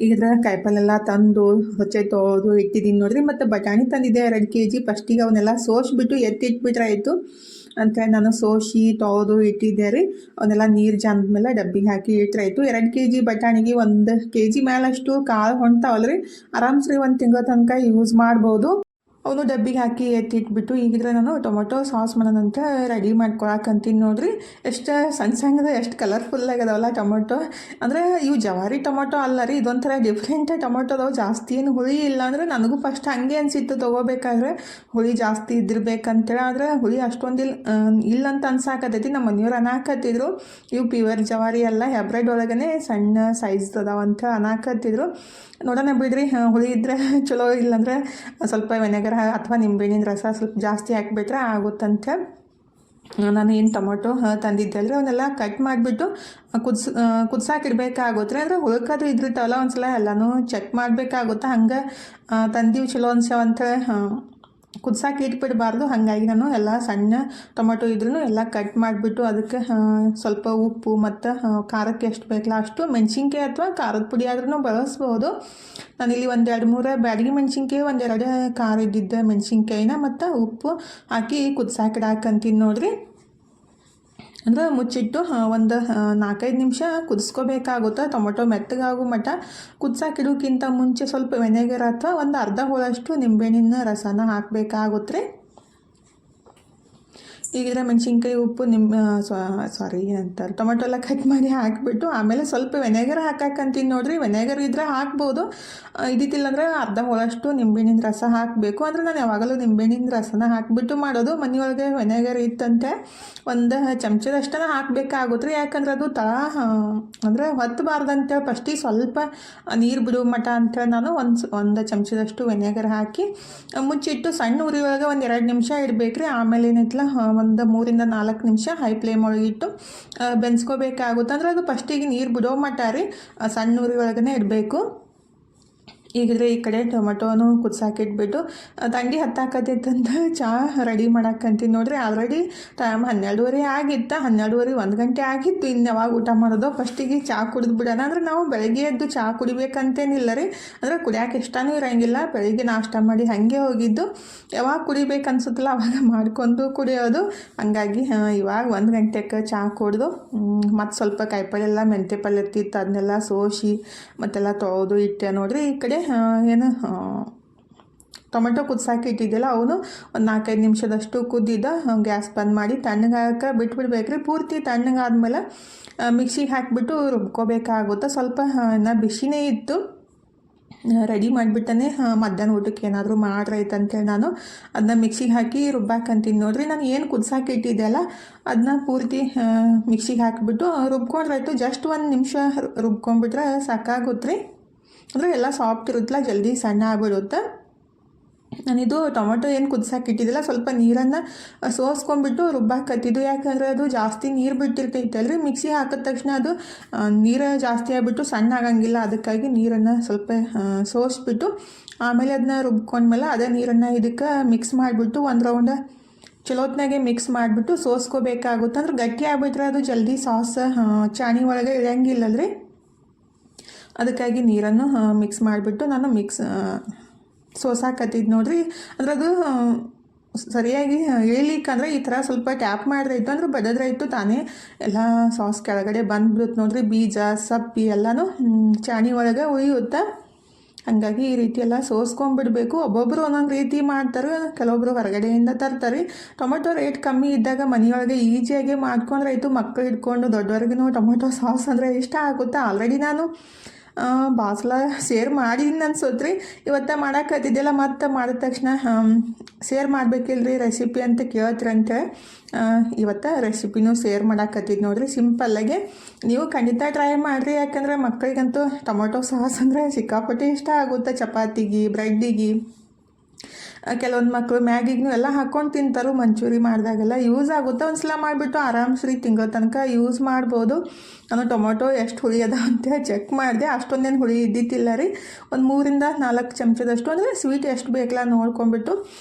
ಈಗಿದ್ರೆ ಕಾಯಿಪಲ್ಲೆಲ್ಲ ತಂದು ಹೊಚ್ಚೆ ತೊಳೆದು ಇಟ್ಟಿದ್ದೀನಿ ನೋಡ್ರಿ. ಮತ್ತು ಬಟಾಣಿ ತಂದಿದ್ದೆ 2 kg. ಫಸ್ಟಿಗೆ ಅವನ್ನೆಲ್ಲ ಸೋಸಿಬಿಟ್ಟು ಎತ್ತಿಟ್ಬಿಟ್ರೆ ಆಯಿತು ಅಂತೇಳಿ ನಾನು ಸೋಸಿ ತೊಳೆದು ಇಟ್ಟಿದ್ದೆ ರೀ. ಅವನ್ನೆಲ್ಲ ನೀರು ಜಾಂದ್ಮೇಲೆ ಡಬ್ಬಿಗೆ ಹಾಕಿ ಇಟ್ಟರೆ ಆಯಿತು. 2 kg ಬಟಾಣಿಗೆ 1 kg ಮೇಲಷ್ಟು ಕಾಳು ಹೊಂಟಾವಲ್ರಿ. ಆರಾಮ್ಸ್ರಿ 1 ತಿಂಗಳ ತನಕ ಯೂಸ್ ಮಾಡ್ಬೋದು. ಅವನು ಡಬ್ಬಿಗೆ ಹಾಕಿ ಎತ್ತಿಟ್ಬಿಟ್ಟು ಈಗಿದ್ರೆ ನಾನು ಟೊಮೊಟೊ ಸಾಸ್ ಮಾಡೋಣಂತ ರೆಡಿ ಮಾಡ್ಕೊಳಕಂತೀನಿ ನೋಡ್ರಿ. ಎಷ್ಟು ಸಣ್ಣದ ಎಷ್ಟು ಕಲರ್ಫುಲ್ಲಾಗದವಲ್ಲ ಟೊಮೊಟೊ. ಅಂದರೆ ಇವು ಜವಾರಿ ಟೊಮೊಟೊ ಅಲ್ಲ ರೀ, ಇದೊಂಥರ ಡಿಫ್ರೆಂಟ್ ಟೊಮೊಟೊ ಅದಾವೆ. ಜಾಸ್ತಿ ಏನು ಹುಳಿ ಇಲ್ಲ. ಅಂದರೆ ನನಗೂ ಫಸ್ಟ್ ಹಾಗೆ ಅನಿಸಿತ್ತು ತೊಗೋಬೇಕಾದ್ರೆ ಹುಳಿ ಜಾಸ್ತಿ ಇದ್ದಿರ್ಬೇಕಂತೇಳಿ. ಆದರೆ ಹುಳಿ ಅಷ್ಟೊಂದು ಇಲ್ಲಂತ ಅನ್ಸಾಕತ್ತೈತಿ. ನಮ್ಮ ಮನೆಯವ್ರು ಅನ್ನಾಕತ್ತಿದ್ರು ಇವು ಪ್ಯೂರ್ ಜವಾರಿ ಅಲ್ಲ, ಹೈಬ್ರಿಡ್ ಒಳಗನೆ ಸಣ್ಣ ಸೈಜ್ ಅದಾವಂತ ಅನ್ನಾಕತ್ತಿದ್ರು. ನೋಡೋಣ ಬಿಡ್ರಿ, ಹುಳಿ ಇದ್ದರೆ ಚಲೋ, ಇಲ್ಲಾಂದರೆ ಸ್ವಲ್ಪ ವೆನೆಗರ್ ಅಥವಾ ನಿಂಬೆಹಣ್ಣಿನ ರಸ ಸ್ವಲ್ಪ ಜಾಸ್ತಿ ಹಾಕಿಬಿಟ್ರೆ ಆಗುತ್ತಂತೆ. ನಾನು ಏನು ಟೊಮೊಟೊ ತಂದಿದ್ದೆ ಅಲ್ರಿ ಅವನ್ನೆಲ್ಲ ಕಟ್ ಮಾಡಿಬಿಟ್ಟು ಕುದ್ಸಾಕಿಡ್ಬೇಕಾಗುತ್ತೆ. ಅಂದರೆ ಹುಳುಕಾದ್ರೂ ಇದ್ರಿರ್ತಾವಲ್ಲ, ಒಂದು ಸಲ ಎಲ್ಲನೂ ಚೆಕ್ ಮಾಡಬೇಕಾಗುತ್ತೆ. ಹಂಗೆ ತಂದೀವಿ ಚಲೋ ಅನ್ಸವಂತ ಕುದ್ಸಾಕಿ ಇಟ್ಬಿಡಬಾರ್ದು. ಹಾಗಾಗಿ ನಾನು ಎಲ್ಲ ಸಣ್ಣ ಟೊಮೊಟೊ ಇದ್ರೂ ಎಲ್ಲ ಕಟ್ ಮಾಡಿಬಿಟ್ಟು ಅದಕ್ಕೆ ಸ್ವಲ್ಪ ಉಪ್ಪು ಮತ್ತು ಖಾರಕ್ಕೆ ಎಷ್ಟು ಬೇಕಲ್ಲ ಅಷ್ಟು ಮೆಣಸಿನ್ಕಾಯಿ ಅಥವಾ ಖಾರದ ಪುಡಿ ಆದ್ರೂ ಬಳಸ್ಬೋದು. ನಾನಿಲ್ಲಿ 1-2-3 ಬ್ಯಾಡಗಿ ಮೆಣಸಿನ್ಕಾಯಿ, 1-2 ಖಾರ ಇದ್ದಿದ್ದ ಮೆಣಸಿನ್ಕಾಯಿನ ಮತ್ತು ಉಪ್ಪು ಹಾಕಿ ಕುದ್ಸಾಕಿಡಾಕಂತೀನಿ ನೋಡ್ರಿ. ಅಂದರೆ ಮುಚ್ಚಿಟ್ಟು ಒಂದು 4-5 ನಿಮಿಷ ಕುದಿಸ್ಕೋಬೇಕಾಗುತ್ತೆ. ಟೊಮೊಟೊ ಮೆತ್ತಗಾಗೋ ಮಟ್ಟ ಕುದ್ಸಾಕಿಡೋಕ್ಕಿಂತ ಮುಂಚೆ ಸ್ವಲ್ಪ ವೆನೆಗರ್ ಅಥವಾ ಒಂದು ಅರ್ಧ ಹೋಳಷ್ಟು ನಿಂಬೆಹಣ್ಣಿನ ರಸನ ಹಾಕಬೇಕಾಗುತ್ತೆ ರೀ. ಈಗಿದ್ರೆ ಮೆಣಸಿನ್ಕಾಯಿ ಉಪ್ಪು ಅಂತಾರೆ ಟೊಮೆಟೊ ಎಲ್ಲ ಕಟ್ ಮಾಡಿ ಹಾಕಿಬಿಟ್ಟು ಆಮೇಲೆ ಸ್ವಲ್ಪ ವೆನೆಗರ್ ಹಾಕಂತೀನಿ ನೋಡ್ರಿ. ವೆನೆಗರ್ ಇದ್ದರೆ ಹಾಕ್ಬೋದು, ಇದ್ದಿತ್ತಿಲ್ಲಂದ್ರೆ ಅರ್ಧ ಹೋಳಷ್ಟು ನಿಂಬೆಹಣ್ಣಿನ ರಸ ಹಾಕಬೇಕು. ಅಂದರೆ ನಾನು ಯಾವಾಗಲೂ ನಿಂಬೆಹಣ್ಣಿನ ರಸನ ಹಾಕಿಬಿಟ್ಟು ಮಾಡೋದು. ಮನೆಯೊಳಗೆ ವೆನೆಗರ್ ಇತ್ತಂತೆ 1 ಚಮಚದಷ್ಟನ ಹಾಕಬೇಕಾಗುತ್ತೆ ರೀ. ಯಾಕಂದ್ರೆ ಅದು ಅಂದರೆ ಹೊತ್ತಬಾರ್ದಂತೇಳಿ ಫಸ್ಟಿಗೆ ಸ್ವಲ್ಪ ನೀರು ಬಿಡುವ ಮಟ್ಟ ಅಂತೇಳಿ ನಾನು ಒಂದು ಚಮಚದಷ್ಟು ವೆನೆಗರ್ ಹಾಕಿ ಮುಚ್ಚಿಟ್ಟು ಸಣ್ಣ ಉರಿ ಒಳಗೆ 1-2 ನಿಮಿಷ ಇಡಬೇಕು ರೀ. ಆಮೇಲೆ ಏನೈತಲ್ಲ ಒಂದು 3-4 ನಿಮಿಷ ಹೈ ಫ್ಲೇಮ್ ಒಳಗಿಟ್ಟು ಬೆನ್ಸ್ಕೋಬೇಕಾಗುತ್ತೆ. ಅಂದರೆ ಅದು ಫಸ್ಟಿಗೆ ನೀರು ಬಿಡೋ ಮಟ್ಟ ರೀ ಸಣ್ಣ ಉರಿ ಒಳಗನೆ ಇಡಬೇಕು. ಈಗಿದ್ರೆ ಈ ಕಡೆ ಟೊಮೆಟೋನು ಕುದ್ಸಾಕಿಟ್ಬಿಟ್ಟು ತಂಡಿ ಹತ್ತಾಕತ್ತೈತಂತ ಚಹಾ ರೆಡಿ ಮಾಡಕ್ಕಂತೀನಿ ನೋಡ್ರಿ. ಆಲ್ರೆಡಿ ಟೈಮ್ 12:30 ಆಗಿತ್ತು. 12:30 1 ಗಂಟೆ ಆಗಿತ್ತು. ಇನ್ನು ಯಾವಾಗ ಊಟ ಮಾಡೋದು, ಫಸ್ಟಿಗೆ ಚಹಾ ಕುಡಿದು ಬಿಡೋಣ. ಅಂದ್ರೆ ನಾವು ಬೆಳಗ್ಗೆ ಎದ್ದು ಚಹಾ ಕುಡಿಬೇಕಂತೇನಿಲ್ಲ ರೀ, ಅಂದರೆ ಕುಡಿಯೋಕೆ ಇಷ್ಟನೂ ಇರೋಂಗಿಲ್ಲ. ಬೆಳಿಗ್ಗೆ ನಾಷ್ಟ ಮಾಡಿ ಹಾಗೆ ಹೋಗಿದ್ದು, ಯಾವಾಗ ಕುಡಿಬೇಕು ಅನ್ಸುತ್ತಲ್ಲ ಅವಾಗ ಮಾಡ್ಕೊಂಡು ಕುಡಿಯೋದು. ಹಂಗಾಗಿ ಇವಾಗ 1 ಗಂಟೆಗೆ ಚಹಾ ಕುಡಿದು ಮತ್ತು ಸ್ವಲ್ಪ ಕಾಯಿಪಲ್ಲೆ ಎಲ್ಲ ಮೆಂತ್ಯ ಪಲ್ಯ ಇರ್ತಿತ್ತು, ಅದನ್ನೆಲ್ಲ ಸೋಸಿ ಮತ್ತೆಲ್ಲ ತೊಳೆದು ಇಟ್ಟೆ ನೋಡ್ರಿ. ಈ ಕಡೆ ಏನು ಟೊಮೆಟೊ ಕುದ್ಸಾಕಿ ಇಟ್ಟಿದ್ದಿಲ್ಲ, ಅವನು ಒಂದು 4-5 ನಿಮಿಷದಷ್ಟು ಕುದ್ದಿದ್ದ. ಗ್ಯಾಸ್ ಬಂದ್ ಮಾಡಿ ತಣ್ಣಗಾಗಕ್ಕೆ ಬಿಟ್ಬಿಡ್ಬೇಕ್ರಿ. ಪೂರ್ತಿ ತಣ್ಣಗಾದ್ಮೇಲೆ ಮಿಕ್ಸಿಗೆ ಹಾಕಿಬಿಟ್ಟು ರುಬ್ಕೋಬೇಕಾಗುತ್ತೆ. ಸ್ವಲ್ಪ ಇನ್ನು ಬಿಸಿನೇ ಇತ್ತು. ರೆಡಿ ಮಾಡಿಬಿಟ್ಟನೆ ಮಧ್ಯಾಹ್ನ ಊಟಕ್ಕೆ ಏನಾದರೂ ಮಾಡ್ರೈತಂತೇಳಿ ನಾನು ಅದನ್ನ ಮಿಕ್ಸಿಗೆ ಹಾಕಿ ರುಬ್ಬಾಕಂತೀನಿ ನೋಡ್ರಿ. ನಾನು ಏನು ಕುದ್ಸಾಕಿ ಇಟ್ಟಿದ್ದೆಲ್ಲ ಅದನ್ನ ಪೂರ್ತಿ ಮಿಕ್ಸಿಗೆ ಹಾಕಿಬಿಟ್ಟು ರುಬ್ಕೊಂಡ್ರಾಯ್ತು. ಜಸ್ಟ್ 1 ನಿಮಿಷ ರುಬ್ಕೊಂಡ್ಬಿಟ್ರೆ ಸಾಕಾಗುತ್ತೆ ರೀ. ಅಂದರೆ ಎಲ್ಲ ಸಾಫ್ಟ್ ಇರುತ್ತಲ್ಲ, ಜಲ್ದಿ ಸಣ್ಣ ಆಗಿಬಿಡುತ್ತೆ. ನಾನಿದು ಟೊಮೆಟೊ ಏನು ಕುದ್ಸಾಕಿಟ್ಟಿದ್ದಿಲ್ಲ, ಸ್ವಲ್ಪ ನೀರನ್ನು ಸೋಸ್ಕೊಂಡ್ಬಿಟ್ಟು ರುಬ್ಬಾಕತ್ತಿದ್ದು. ಯಾಕಂದರೆ ಅದು ಜಾಸ್ತಿ ನೀರು ಬಿಟ್ಟಿರ್ತೈತಲ್ರಿ, ಮಿಕ್ಸಿ ಹಾಕಿದ ತಕ್ಷಣ ಅದು ನೀರು ಜಾಸ್ತಿ ಆಗಿಬಿಟ್ಟು ಸಣ್ಣ ಆಗಂಗಿಲ್ಲ. ಅದಕ್ಕಾಗಿ ನೀರನ್ನು ಸ್ವಲ್ಪ ಸೋಸ್ಬಿಟ್ಟು ಆಮೇಲೆ ಅದನ್ನ ರುಬ್ಕೊಂಡ್ಮೇಲೆ ಅದೇ ನೀರನ್ನು ಇದಕ್ಕೆ ಮಿಕ್ಸ್ ಮಾಡಿಬಿಟ್ಟು ಒಂದು ರೌಂಡ್ ಚಲೋತ್ನಾಗೆ ಮಿಕ್ಸ್ ಮಾಡಿಬಿಟ್ಟು ಸೋಸ್ಕೋಬೇಕಾಗುತ್ತೆ. ಅಂದ್ರೆ ಗಟ್ಟಿ ಆಗಿಬಿಟ್ರೆ ಅದು ಜಲ್ದಿ ಸಾಸ್ ಚಾಣಿ ಒಳಗೆ ಇಳಂಗಿಲ್ಲಲ್ರಿ. ಅದಕ್ಕಾಗಿ ನೀರನ್ನು ಮಿಕ್ಸ್ ಮಾಡಿಬಿಟ್ಟು ನಾನು ಸೋಸಾಕತ್ತಿದ್ದು ನೋಡ್ರಿ. ಅಂದ್ರೆ ಅದು ಸರಿಯಾಗಿ ಇಳಿಲಿಕ್ಕಂದ್ರೆ ಈ ಥರ ಸ್ವಲ್ಪ ಟ್ಯಾಪ್ ಮಾಡಿದ್ರಾಯ್ತು, ಅಂದ್ರೆ ಬಡದ್ರಾಯ್ತು ತಾನೇ ಎಲ್ಲ ಸಾಸ್ ಕೆಳಗಡೆ ಬಂದ್ಬಿಡುತ್ತೆ ನೋಡ್ರಿ. ಬೀಜ ಸಪ್ಪಿ ಎಲ್ಲನೂ ಚಾಣಿ ಒಳಗೆ ಉಳಿಯುತ್ತೆ. ಹಾಗಾಗಿ ಈ ರೀತಿ ಎಲ್ಲ ಸೋಸ್ಕೊಂಡ್ಬಿಡ್ಬೇಕು. ಒಬ್ಬೊಬ್ಬರು ಒಂದೊಂದು ರೀತಿ ಮಾಡ್ತಾರೆ, ಕೆಲವೊಬ್ಬರು ಹೊರಗಡೆಯಿಂದ ತರ್ತಾರೆ. ಟೊಮೆಟೊ ರೇಟ್ ಕಮ್ಮಿ ಇದ್ದಾಗ ಮನೆಯೊಳಗೆ ಈಸಿಯಾಗಿ ಮಾಡ್ಕೊಂಡ್ರಾಯ್ತು. ಮಕ್ಕಳು ಹಿಡ್ಕೊಂಡು ದೊಡ್ಡವ್ರಿಗೂ ಟೊಮೆಟೊ ಸಾಸ್ ಅಂದರೆ ಇಷ್ಟ ಆಗುತ್ತೆ. ಆಲ್ರೆಡಿ ನಾನು ಬಾಸ್ಲ ಶೇರ್ ಮಾಡಿದ್ದೀನಿ ಅನ್ಸೋತ್ರಿ. ಇವತ್ತು ಮಾಡಾಕತ್ತಿದ್ದೆಲ್ಲ ಮತ್ತು ಮಾಡಿದ ತಕ್ಷಣ ಶೇರ್ ಮಾಡಬೇಕಿಲ್ರಿ ರೆಸಿಪಿ ಅಂತ ಕೇಳ್ತೀರಂತೆ. ಇವತ್ತು ರೆಸಿಪಿನೂ ಶೇರ್ ಮಾಡಾಕತ್ತಿದ್ದು ನೋಡ್ರಿ. ಸಿಂಪಲ್ಲಾಗೆ ನೀವು ಖಂಡಿತ ಟ್ರೈ ಮಾಡಿರಿ. ಯಾಕಂದರೆ ಮಕ್ಕಳಿಗಂತೂ ಟೊಮೆಟೊ ಸಾಸ್ ಅಂದರೆ ಸಿಕ್ಕಾಪಟ್ಟೆ ಇಷ್ಟ ಆಗುತ್ತೆ. ಚಪಾತಿಗೆ, ಬ್ರೆಡ್ಡಿಗೆ, ಕೆಲವೊಂದು ಮಕ್ಕಳು ಮ್ಯಾಗಿಗೂ ಎಲ್ಲ ಹಾಕ್ಕೊಂಡು ತಿಂತಾರೆ. ಮಂಚೂರಿ ಮಾಡಿದಾಗೆಲ್ಲ ಯೂಸ್ ಆಗುತ್ತೆ. ಒಂದು ಸಲ ಮಾಡಿಬಿಟ್ಟು ಆರಾಮ್ಸ್ರಿ ತಿಂಗಳ ತನಕ ಯೂಸ್ ಮಾಡ್ಬೋದು. ನಾನು ಟೊಮೆಟೊ ಎಷ್ಟು ಹುಳಿ ಅದ ಅಂತ ಚೆಕ್ ಮಾಡಿದೆ. ಅಷ್ಟೊಂದೇನು ಹುಳಿ ಇದ್ದಿತ್ತಿಲ್ಲ ರೀ. ಒಂದು 3-4 ಚಮಚದಷ್ಟು, ಅಂದರೆ ಸ್ವೀಟ್ ಎಷ್ಟು ಬೇಕಲ್ಲ ನೋಡ್ಕೊಂಬಿಟ್ಟು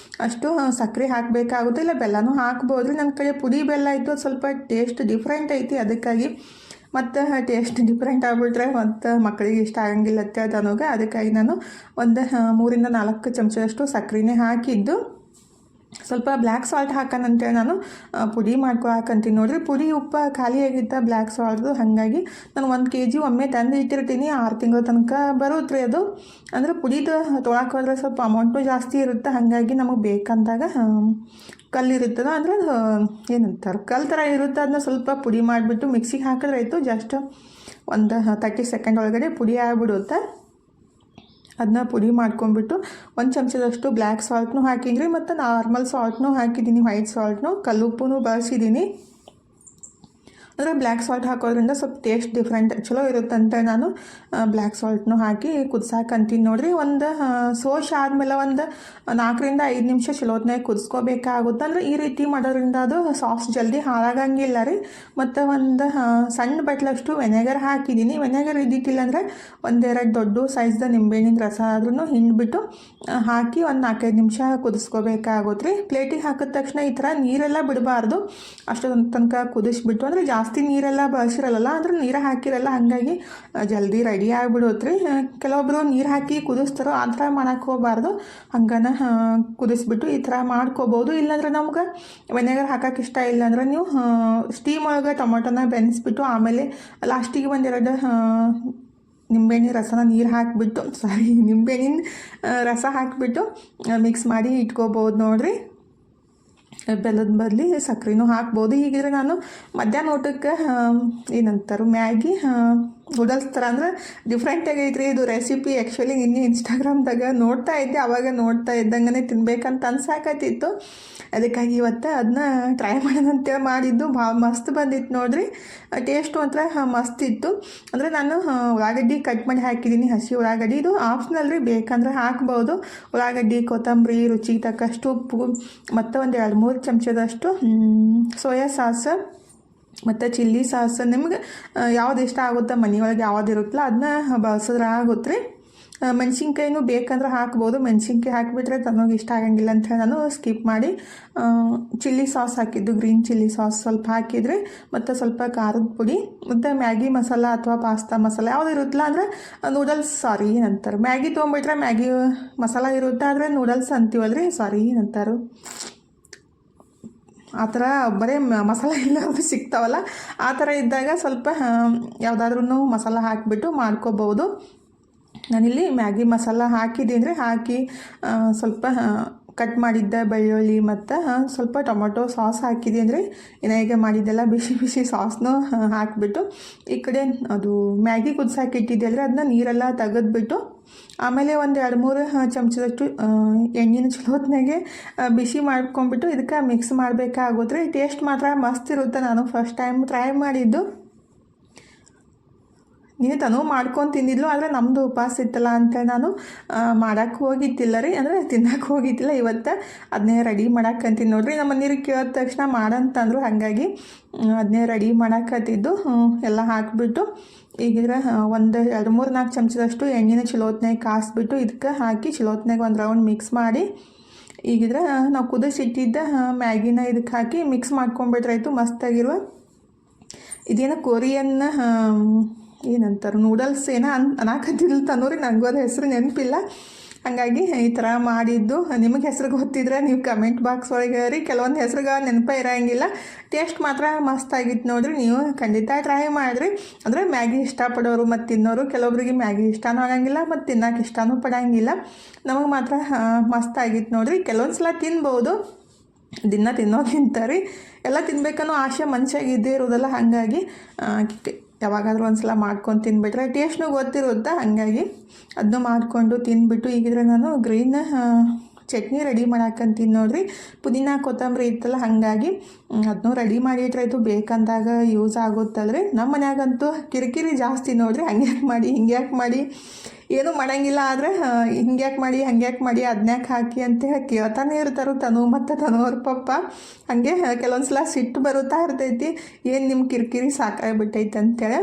ಅಷ್ಟು ಸಕ್ಕರೆ ಹಾಕಬೇಕಾಗುತ್ತೆ. ಇಲ್ಲ ಬೆಲ್ಲನೂ ಹಾಕ್ಬೋದು ರೀ. ನನ್ನ ಕಡೆ ಪುಡಿ ಬೆಲ್ಲ ಇತ್ತು, ಸ್ವಲ್ಪ ಟೇಸ್ಟ್ ಡಿಫ್ರೆಂಟ್ ಐತಿ. ಅದಕ್ಕಾಗಿ ಮತ್ತು ಟೇಸ್ಟ್ ಡಿಫ್ರೆಂಟ್ ಆಗಿಬಿಟ್ರೆ ಮತ್ತು ಮಕ್ಕಳಿಗೆ ಇಷ್ಟ ಆಗಂಗಿಲ್ಲ ಅಂತ ನನಗೆ. ಅದಕ್ಕಾಗಿ ನಾನು ಒಂದು 3-4 ಚಮಚದಷ್ಟು ಸಕ್ಕರೆನೇ ಹಾಕಿದ್ದು. ಸ್ವಲ್ಪ ಬ್ಲ್ಯಾಕ್ ಸಾಲ್ಟ್ ಹಾಕೋಣಂತೇಳಿ ನಾನು ಪುಡಿ ಮಾಡ್ಕೊಳಕಂತೀನಿ ನೋಡ್ರಿ. ಪುಡಿ ಉಪ್ಪು ಖಾಲಿಯಾಗಿತ್ತು ಬ್ಲ್ಯಾಕ್ ಸಾಲ್ಟ್ದು. ಹಾಗಾಗಿ ನಾನು 1 kg ಒಮ್ಮೆ ತಂದು ಇಟ್ಟಿರ್ತೀನಿ. 6 ತಿಂಗಳ ತನಕ ಬರುತ್ತೆ ಅದು. ಅಂದರೆ ಪುಡಿದು ತೊಳಕ್ಕೆ ಹೋದ್ರೆ ಸ್ವಲ್ಪ ಅಮೌಂಟು ಜಾಸ್ತಿ ಇರುತ್ತೆ. ಹಾಗಾಗಿ ನಮಗೆ ಬೇಕಂದಾಗ ಕಲ್ಲಿರುತ್ತದ, ಅಂದರೆ ಏನಂತಾರೆ ಕಲ್ಲು ಥರ ಇರುತ್ತೆ, ಅದನ್ನ ಸ್ವಲ್ಪ ಪುಡಿ ಮಾಡಿಬಿಟ್ಟು ಮಿಕ್ಸಿಗೆ ಹಾಕಿದ್ರೆ ಆಯಿತು. ಜಸ್ಟ್ ಒಂದು 30 ಸೆಕೆಂಡ್ ಒಳಗಡೆ ಪುಡಿ ಆಗಿಬಿಡುತ್ತೆ. ಅದನ್ನ ಪುಡಿ ಮಾಡ್ಕೊಂಡ್ಬಿಟ್ಟು 1 ಚಮಚದಷ್ಟು ಬ್ಲ್ಯಾಕ್ ಸಾಲ್ಟ್ನೂ ಹಾಕಿದ್ರಿ, ಮತ್ತು ನಾರ್ಮಲ್ ಸಾಲ್ಟ್ನೂ ಹಾಕಿದ್ದೀನಿ, ವೈಟ್ ಸಾಲ್ಟ್ನೂ, ಕಲ್ಲುಪ್ಪೂ ಬಳಸಿದ್ದೀನಿ. ಅಂದರೆ ಬ್ಲ್ಯಾಕ್ ಸಾಲ್ಟ್ ಹಾಕೋದ್ರಿಂದ ಸ್ವಲ್ಪ ಟೇಸ್ಟ್ ಡಿಫ್ರೆಂಟ್ ಚಲೋ ಇರುತ್ತಂತ ನಾನು ಬ್ಲ್ಯಾಕ್ ಸಾಲ್ಟ್ನೂ ಹಾಕಿ ಕುದಿಸಾಕಂತೀನಿ ನೋಡ್ರಿ. ಒಂದು ಸೋಶ್ ಆದಮೇಲೆ ಒಂದು 4-5 ನಿಮಿಷ ಚಲೋತ್ನಾಗ ಕುದಿಸ್ಕೋಬೇಕಾಗುತ್ತೆ. ಅಂದರೆ ಈ ರೀತಿ ಮಾಡೋದ್ರಿಂದ ಅದು ಸಾಸ್ ಜಲ್ದಿ ಹಾಳಾಗಂಗಿಲ್ಲ ರೀ. ಮತ್ತು ಒಂದು ಸಣ್ಣ ಬಟ್ಲಷ್ಟು ವೆನೆಗರ್ ಹಾಕಿದ್ದೀನಿ. ವೆನೆಗರ್ ಇದ್ದಿತ್ತಿಲ್ಲ ಅಂದರೆ 1-2 ದೊಡ್ಡ ಸೈಜ್ದ ನಿಂಬೆಹಣ್ಣಿನ ರಸ ಆದ್ರೂ ಹಿಂಡ್ಬಿಟ್ಟು ಹಾಕಿ ಒಂದು 4-5 ನಿಮಿಷ ಕುದಿಸ್ಕೋಬೇಕಾಗುತ್ತೆ ರೀ. ಪ್ಲೇಟಿಗೆ ಹಾಕಿದ ತಕ್ಷಣ ಈ ಥರ ನೀರೆಲ್ಲ ಬಿಡಬಾರ್ದು. ಅಷ್ಟೊಂದು ತನಕ ಕುದಿಸ್ಬಿಟ್ಟು, ಅಂದರೆ ಜಾಸ್ತಿ ನೀರೆಲ್ಲ ಬಳಸಿರಲ್ಲ, ಅಂದ್ರೆ ನೀರು ಹಾಕಿರಲ್ಲ, ಹಾಗಾಗಿ ಜಲ್ದಿ ರೆಡಿ ಆಗಿಬಿಡುತ್ತೆ ರೀ. ಕೆಲವೊಬ್ಬರು ನೀರು ಹಾಕಿ ಕುದಿಸ್ತಾರೋ, ಆ ಥರ ಮಾಡೋಕ್ಕೆ ಹೋಗಬಾರ್ದು. ಹಂಗನ ಕುದಿಸ್ಬಿಟ್ಟು ಈ ಥರ ಮಾಡ್ಕೋಬೋದು. ಇಲ್ಲಾಂದ್ರೆ ನಮ್ಗೆ ವೆನೆಗರ್ ಹಾಕೋಕೆ ಇಷ್ಟ ಇಲ್ಲ ಅಂದರೆ ನೀವು ಸ್ಟೀಮ್ ಒಳಗೆ ಟೊಮೊಟೊನ ಬೆನೆಸ್ಬಿಟ್ಟು ಆಮೇಲೆ ಲಾಸ್ಟಿಗೆ 1-2 ನಿಂಬೆಹಣ್ಣಿನ ರಸನ ನಿಂಬೆಹಣ್ಣಿನ ರಸ ಹಾಕಿಬಿಟ್ಟು ಮಿಕ್ಸ್ ಮಾಡಿ ಇಟ್ಕೋಬೋದು ನೋಡ್ರಿ. ಬೆಲ್ಲದ ಬದಲಿ ಸಕ್ಕರೆನೂ ಹಾಕ್ಬೋದು. ಹೀಗಿದ್ರೆ ನಾನು ಮಧ್ಯಾಹ್ನ ಊಟಕ್ಕೆ ಏನಂತಾರೆ ಮ್ಯಾಗಿ ನೂಡಲ್ಸ್ ಥರ, ಅಂದರೆ ಡಿಫ್ರೆಂಟಾಗಿ ಐತ್ರಿ ಇದು ರೆಸಿಪಿ. ಆ್ಯಕ್ಚುಲಿ ನಿನ್ನೆ ಇನ್ಸ್ಟಾಗ್ರಾಮ್ದಾಗ ನೋಡ್ತಾ ಇದ್ದೆ, ಆವಾಗ ನೋಡ್ತಾ ಇದ್ದಂಗೆ ತಿನ್ಬೇಕಂತ ಅನ್ಸಾಕತ್ತಿತ್ತು. ಅದಕ್ಕಾಗಿ ಇವತ್ತು ಅದನ್ನ ಟ್ರೈ ಮಾಡೋಣಂತೇಳಿ ಮಾಡಿದ್ದು. ಭಾಳ ಮಸ್ತ್ ಬಂದಿತ್ತು ನೋಡ್ರಿ. ಟೇಸ್ಟು ಒಂಥರ ಮಸ್ತ್ ಇತ್ತು. ಅಂದರೆ ನಾನು ಉಳ್ಳಾಗಡ್ಡಿ ಕಟ್ ಮಾಡಿ ಹಾಕಿದ್ದೀನಿ, ಹಸಿ ಉಳ್ಳಾಗಡ್ಡಿ. ಇದು ಆಪ್ಷನಲ್ ರೀ, ಬೇಕಂದ್ರೆ ಹಾಕ್ಬೋದು. ಉಳ್ಳಾಗಡ್ಡಿ, ಕೊತ್ತಂಬರಿ, ರುಚಿಗೆ ತಕ್ಕಷ್ಟು ಉಪ್ಪು, ಮತ್ತು ಒಂದು 2-3 ಚಮಚದಷ್ಟು ಸೋಯಾ ಸಾಸ್ ಮತ್ತು ಚಿಲ್ಲಿ ಸಾಸ್. ನಿಮ್ಗೆ ಯಾವ್ದು ಇಷ್ಟ ಆಗುತ್ತೆ, ಮನೆಯೊಳಗೆ ಯಾವ್ದು ಇರುತ್ತಲ್ಲ ಅದನ್ನ ಬಳಸಿದ್ರೆ ಆಗುತ್ತೆ ರೀ. ಮೆಣಸಿನ್ಕಾಯಿನೂ ಬೇಕಂದ್ರೆ ಹಾಕ್ಬೋದು. ಮೆಣಸಿನ್ಕಾಯಿ ಹಾಕಿಬಿಟ್ರೆ ತನಗೆ ಇಷ್ಟ ಆಗಂಗಿಲ್ಲ ಅಂತ ಹೇಳಿ ನಾನು ಸ್ಕಿಪ್ ಮಾಡಿ ಚಿಲ್ಲಿ ಸಾಸ್ ಹಾಕಿದ್ದು, ಗ್ರೀನ್ ಚಿಲ್ಲಿ ಸಾಸ್ ಸ್ವಲ್ಪ ಹಾಕಿದರೆ ಮತ್ತು ಸ್ವಲ್ಪ ಖಾರದ ಪುಡಿ ಮತ್ತು ಮ್ಯಾಗಿ ಮಸಾಲ ಅಥವಾ ಪಾಸ್ತಾ ಮಸಾಲ ಯಾವುದು ಇರುತ್ತಲ್ಲ ಅಂದರೆ ನೂಡಲ್ಸ್ ಏನಂತಾರೆ, ಮ್ಯಾಗಿ ತೊಗೊಂಬಿಟ್ರೆ ಮ್ಯಾಗಿ ಮಸಾಲ ಇರುತ್ತೆ, ಆದರೆ ನೂಡಲ್ಸ್ ಅಂತೀವಲ್ರಿ ಏನಂತಾರೆ ಆ ಥರ ಬರೀ ಮಸಾಲ ಇಲ್ಲದು ಸಿಗ್ತಾವಲ್ಲ, ಆ ಥರ ಇದ್ದಾಗ ಸ್ವಲ್ಪ ಯಾವುದಾದ್ರೂ ಮಸಾಲ ಹಾಕಿಬಿಟ್ಟು ಮಾಡ್ಕೋಬೋದು. ನಾನಿಲ್ಲಿ ಮ್ಯಾಗಿ ಮಸಾಲ ಹಾಕಿದ್ದೀನಿ, ಹಾಕಿ ಸ್ವಲ್ಪ ಕಟ್ ಮಾಡಿದ್ದ ಬೆಳ್ಳುಳ್ಳಿ ಮತ್ತು ಸ್ವಲ್ಪ ಟೊಮೊಟೊ ಸಾಸ್ ಹಾಕಿದ್ದೀನಿ ರೀ. ಈಗ ಮಾಡಿದ್ದೆಲ್ಲ ಬಿಸಿ ಬಿಸಿ ಸಾಸ್ನೂ ಹಾಕಿಬಿಟ್ಟು ಈ ಕಡೆ ಅದು ಮ್ಯಾಗಿ ಕುದಿಸಾಕಿಟ್ಟಿದ್ದೆ ಅಲ್ರಿ, ಅದನ್ನ ನೀರೆಲ್ಲ ತೆಗೆದ್ಬಿಟ್ಟು ಆಮೇಲೆ ಒಂದು 2-3 ಚಮಚದಷ್ಟು ಎಣ್ಣೆನ ಚಲೋ ಹೊತ್ನಾಗೆ ಬಿಸಿ ಮಾಡ್ಕೊಂಡ್ಬಿಟ್ಟು ಇದಕ್ಕೆ ಮಿಕ್ಸ್ ಮಾಡಬೇಕಾಗುತ್ತೆ ರೀ. ಟೇಸ್ಟ್ ಮಾತ್ರ ಮಸ್ತ್ ಇರುತ್ತೆ. ನಾನು ಫಸ್ಟ್ ಟೈಮ್ ಟ್ರೈ ಮಾಡಿದ್ದು, ನೀನು ತನೂ ಮಾಡ್ಕೊಂಡು ತಿಂದಿದ್ಲು, ಆದರೆ ನಮ್ಮದು ಉಪವಾಸ ಇತ್ತಲ್ಲ ಅಂತೇಳಿ ನಾನು ಮಾಡೋಕ್ಕೆ ಹೋಗಿದ್ದಿಲ್ಲ ರೀ, ಅಂದರೆ ತಿನ್ನಕ್ಕೆ ಹೋಗಿದ್ದಿಲ್ಲ. ಇವತ್ತು ಅದನ್ನೇ ರೆಡಿ ಮಾಡಕ್ಕಂತೀನಿ ನೋಡ್ರಿ. ನಮ್ಮ ಮನೆಯವ್ರಿಗೆ ಕೇಳಿದ ತಕ್ಷಣ ಮಾಡಂತಂದ್ರು, ಹಾಗಾಗಿ ಅದನ್ನೇ ರೆಡಿ ಮಾಡಕ್ಕತ್ತಿದ್ದು. ಎಲ್ಲ ಹಾಕಿಬಿಟ್ಟು ಈಗಿದ್ರೆ ಒಂದು 2-3-4 ಚಮಚದಷ್ಟು ಎಣ್ಣೆನ ಚಲೋತ್ನಾಗ ಕಾಯಿಸ್ಬಿಟ್ಟು ಇದಕ್ಕೆ ಹಾಕಿ ಚಲೋತ್ನಾಗ ಒಂದು ರೌಂಡ್ ಮಿಕ್ಸ್ ಮಾಡಿ ಈಗಿದ್ರೆ ನಾವು ಕುದಿಸಿಟ್ಟಿದ್ದ ಮ್ಯಾಗಿನ ಇದಕ್ಕೆ ಹಾಕಿ ಮಿಕ್ಸ್ ಮಾಡ್ಕೊಂಡ್ಬಿಟ್ರಾಯ್ತು. ಮಸ್ತಾಗಿರುವ ಇದೇನೋ ಕೊರಿಯನ್ ಏನಂತಾರೆ ನೂಡಲ್ಸ್ ಏನೋ ಅನ್ನಕತ್ತಿಲ್ಲ ತನ್ನೂರಿ, ನನಗೂ ಅದು ಹೆಸರು ನೆನಪಿಲ್ಲ. ಹಾಗಾಗಿ ಈ ಥರ ಮಾಡಿದ್ದು. ನಿಮಗೆ ಹೆಸ್ರು ಗೊತ್ತಿದ್ರೆ ನೀವು ಕಮೆಂಟ್ ಬಾಕ್ಸ್ ಒಳಗೆ ರೀ. ಕೆಲವೊಂದು ಹೆಸ್ರುಗ ನೆನಪೇ ಇರೋಂಗಿಲ್ಲ. ಟೇಸ್ಟ್ ಮಾತ್ರ ಮಸ್ತಾಗಿತ್ತು ನೋಡಿರಿ. ನೀವು ಖಂಡಿತ ಟ್ರೈ ಮಾಡಿರಿ. ಅಂದರೆ ಮ್ಯಾಗಿ ಇಷ್ಟಪಡೋರು ಮತ್ತು ತಿನ್ನೋರು, ಕೆಲವೊಬ್ರಿಗೆ ಮ್ಯಾಗಿ ಇಷ್ಟನೂ ಆಗಂಗಿಲ್ಲ ಮತ್ತು ತಿನ್ನೋಕೆ ಇಷ್ಟನೂ ಪಡೋಂಗಿಲ್ಲ. ನಮಗೆ ಮಾತ್ರ ಮಸ್ತಾಗಿತ್ತು ನೋಡಿರಿ. ಕೆಲವೊಂದು ಸಲ ತಿನ್ಬೋದು, ದಿನ ತಿನ್ನೋಕ್ಕಿಂತ ರೀ ಎಲ್ಲ ತಿನ್ಬೇಕನ್ನೋ ಆಸೆ ಮನುಷ್ಯಾಗ ಇದ್ದೇ ಇರೋದಲ್ಲ. ಹಾಗಾಗಿ ಯಾವಾಗಾದ್ರೂ ಒಂದು ಸಲ ಮಾಡ್ಕೊಂಡು ತಿನ್ಬಿಟ್ರೆ ಟೇಸ್ಟ್ನೂ ಗೊತ್ತಿರುತ್ತೆ. ಹಾಗಾಗಿ ಅದನ್ನು ಮಾಡಿಕೊಂಡು ತಿಂದ್ಬಿಟ್ಟು ಈಗಿದ್ರೆ ನಾನು ಗ್ರೀನ್ ಚಟ್ನಿ ರೆಡಿ ಮಾಡಾಕಂತೀನಿ ನೋಡಿರಿ. ಪುದೀನ ಕೊತ್ತಂಬರಿ ಇತ್ತಲ್ಲ, ಹಾಗಾಗಿ ಅದನ್ನೂ ರೆಡಿ ಮಾಡಿ ಇಟ್ರಾಯ್ತು, ಬೇಕಂದಾಗ ಯೂಸ್ ಆಗುತ್ತಲ್ರಿ. ನಮ್ಮ ಮನ್ಯಾಗಂತೂ ಕಿರಿಕಿರಿ ಜಾಸ್ತಿ ನೋಡಿರಿ. ಹಂಗ್ಯಾಕೆ ಮಾಡಿ ಹಿಂಗ್ಯಾಕೆ ಮಾಡಿ ಏನೂ ಮಾಡೋಂಗಿಲ್ಲ, ಆದರೆ ಹಿಂಗ್ಯಾಕೆ ಮಾಡಿ ಹಂಗ್ಯಾಕೆ ಮಾಡಿ ಅದನ್ಯಾಕೆ ಹಾಕಿ ಅಂತ ಕೇಳ್ತಾನೆ ಇರ್ತಾರೆ ತನು ಮತ್ತು ತನೋರ ಪಪ್ಪ. ಹಾಗೆ ಕೆಲವೊಂದು ಸಲ ಸಿಟ್ಟು ಬರುತ್ತಾ ಇರ್ತೈತಿ, ಏನು ನಿಮ್ಮ ಕಿರಿಕಿರಿ ಸಾಕಾಗ್ಬಿಟ್ಟೈತೆ ಅಂತೇಳಿ.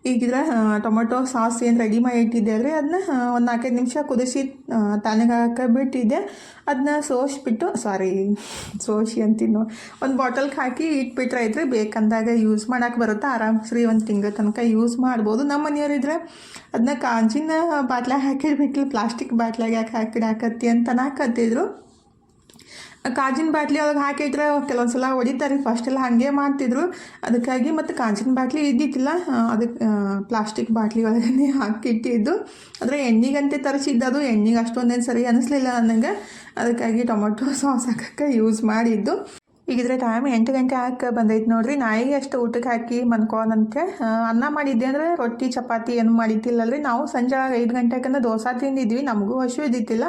ಈಗಿದ್ರೆ ಟೊಮೊಟೊ ಸಾಸ್ ಏನು ರೆಡಿ ಮಾಡಿ ಇಟ್ಟಿದ್ದೆ ರೀ, ಅದನ್ನ ಒಂದು 4-5 ನಿಮಿಷ ಕುದಿಸಿ ತಣ್ಣಗಾಕ ಬಿಟ್ಟಿದ್ದೆ. ಅದನ್ನ ಸೋಸಿ ಅಂತೀನಿ, ಒಂದು ಬಾಟಲ್ಗೆ ಹಾಕಿ ಇಟ್ಬಿಟ್ರೆ ಐತ್ರಿ. ಬೇಕಂದಾಗ ಯೂಸ್ ಮಾಡೋಕೆ ಬರುತ್ತೆ ಆರಾಮ್ಸ್ರಿ, ಒಂದು ತಿಂಗಳ ತನಕ ಯೂಸ್ ಮಾಡ್ಬೋದು. ನಮ್ಮ ಮನೆಯವರಿದ್ರೆ ಅದನ್ನ ಕಾಂಜಿನ ಬಾಟ್ಲಾಗ ಹಾಕಿಡ್ಬಿಟ್ಟು ಪ್ಲಾಸ್ಟಿಕ್ ಬಾಟ್ಲಾಗ ಯಾಕೆ ಹಾಕಿಡಾಕತ್ತಿ ಅಂತ ನಾಕತ್ತಿದ್ರು. ಕಾಜಿನ ಬಾಟ್ಲಿ ಒಳಗೆ ಹಾಕಿಟ್ರೆ ಕೆಲವೊಂದು ಸಲ ಹೊಡಿತಾರೆ. ಫಸ್ಟೆಲ್ಲ ಹಾಗೆ ಮಾಡ್ತಿದ್ರು, ಅದಕ್ಕಾಗಿ ಮತ್ತು ಕಾಜಿನ ಬಾಟ್ಲಿ ಇದ್ದಿತ್ತಿಲ್ಲ, ಅದಕ್ಕೆ ಪ್ಲಾಸ್ಟಿಕ್ ಬಾಟ್ಲಿ ಒಳಗೇ ಹಾಕಿಟ್ಟಿದ್ದು. ಆದರೆ ಎಣ್ಣೆಗಂತೆ ತರಿಸಿದ್ದು, ಅದು ಎಣ್ಣೆಗೆ ಅಷ್ಟೊಂದೇನು ಸರಿ ಅನ್ನಿಸ್ಲಿಲ್ಲ ನನಗೆ. ಅದಕ್ಕಾಗಿ ಟೊಮೊಟೊ ಸಾಸ್ ಹಾಕಕ್ಕೆ ಯೂಸ್ ಮಾಡಿದ್ದು. ಈಗಿದ್ರೆ ಟೈಮ್ 8 ಗಂಟೆ ಹಾಕಿ ಬಂದೈತೆ ನೋಡಿರಿ. ನಾಯಿಗೆ ಅಷ್ಟು ಊಟಕ್ಕೆ ಹಾಕಿ ಮನ್ಕೋನಂತೆ ಅನ್ನ ಮಾಡಿದ್ದೆ. ಅಂದರೆ ರೊಟ್ಟಿ ಚಪಾತಿ ಏನು ಮಾಡಿದ್ದಿಲ್ಲಲ್ರಿ. ನಾವು ಸಂಜೆ 5 ಗಂಟೆಕಂದ್ರೆ ದೋಸೆ ತಿಂದಿದ್ವಿ, ನಮಗೂ ಹಸು ಇದ್ದಿತ್ತಿಲ್ಲ.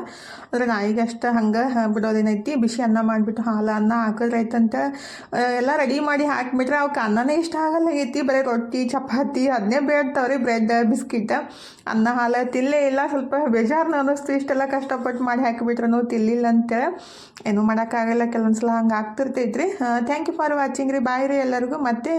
ಆದರೆ ನಾಯಿಗೆ ಅಷ್ಟು ಹಂಗೆ ಬಿಡೋದೇನೈತಿ, ಬಿಸಿ ಅನ್ನ ಮಾಡಿಬಿಟ್ಟು ಹಾಲು ಅನ್ನ ಹಾಕಿದ್ರೈತಂತ ಎಲ್ಲ ರೆಡಿ ಮಾಡಿ ಹಾಕಿಬಿಟ್ರೆ ಅವಕ್ಕೆ ಅನ್ನನೇ ಇಷ್ಟ ಆಗಲ್ಲಾಗೈತಿ. ಬರೀ ರೊಟ್ಟಿ ಚಪಾತಿ ಅದನ್ನೇ ಬೇಡ್ತಾವ್ರಿ, ಬ್ರೆಡ್ ಬಿಸ್ಕಿಟ್. ಅನ್ನ ಹಾಲು ತಿನ್ನಲೇ ಇಲ್ಲ. ಸ್ವಲ್ಪ ಬೇಜಾರನ್ನ ಅನ್ನಿಸ್ತು, ಇಷ್ಟೆಲ್ಲ ಕಷ್ಟಪಟ್ಟು ಮಾಡಿ ಹಾಕಿಬಿಟ್ರೂ ತಿನ್ನಲಿಲ್ಲ ಅಂತೇಳಿ. ಏನೂ ಮಾಡೋಕ್ಕಾಗಲ್ಲ, ಕೆಲವೊಂದು ಸಲ ಹಂಗೆ ಆಗ್ತಿರ್ತೈತೆ ರೀ. ಥ್ಯಾಂಕ್ ಯು ಫಾರ್ ವಾಚಿಂಗ್ ರೀ. ಬಾಯ್ ರೀ ಎಲ್ಲರಿಗೂ. ಮತ್ತೆ